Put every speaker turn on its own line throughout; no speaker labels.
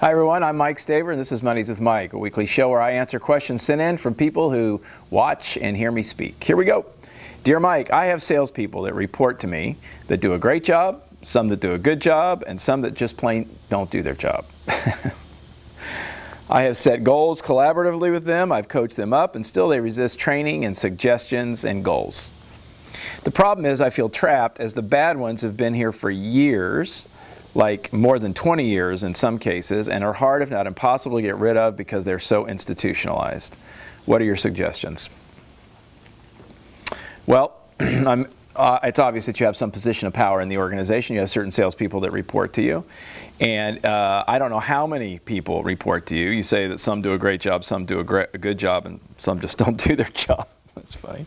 Hi everyone, I'm Mike Staver and this is Money's with Mike, a weekly show where I answer questions sent in from people who watch and hear me speak. Here we go. Dear Mike, I have salespeople that report to me that do a great job, some that do a good job, and some that just plain don't do their job. I have set goals collaboratively with them, I've coached them up, and still they resist training and suggestions and goals. The problem is I feel trapped as the bad ones have been here for years, like more than 20 years in some cases, and are hard if not impossible to get rid of because they're so institutionalized. What are your suggestions? Well, it's obvious that you have some position of power in the organization. You have certain salespeople that report to you. And I don't know how many people report to you. You say that some do a great job, some do a good job, and some just don't do their job. That's funny.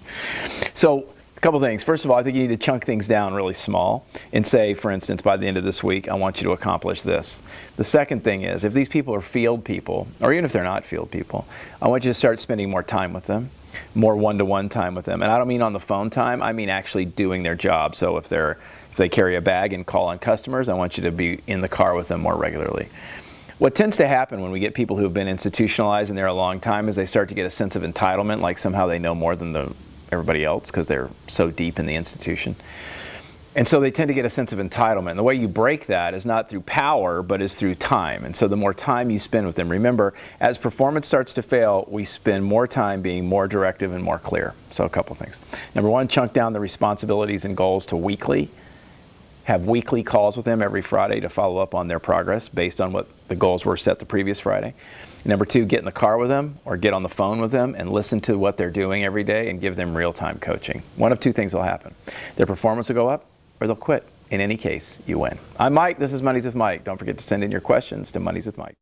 So a couple things. First of all, I think you need to chunk things down really small and say, for instance, by the end of this week, I want you to accomplish this. The second thing is, if these people are field people, or even if they're not field people, I want you to start spending more time with them, more one-to-one time with them. And I don't mean on the phone time, I mean actually doing their job. So if they carry a bag and call on customers, I want you to be in the car with them more regularly. What tends to happen when we get people who have been institutionalized and there a long time is they start to get a sense of entitlement, like somehow they know more than everybody else because they're so deep in the institution. And so they tend to get a sense of entitlement. And the way you break that is not through power, but is through time. And so the more time you spend with them, remember, as performance starts to fail, we spend more time being more directive and more clear. So a couple things. Number one, chunk down the responsibilities and goals to weekly. Have weekly calls with them every Friday to follow up on their progress based on what the goals were set the previous Friday. Number two, get in the car with them or get on the phone with them and listen to what they're doing every day and give them real-time coaching. One of two things will happen. Their performance will go up or they'll quit. In any case, you win. I'm Mike. This is Money's with Mike. Don't forget to send in your questions to Money's with Mike.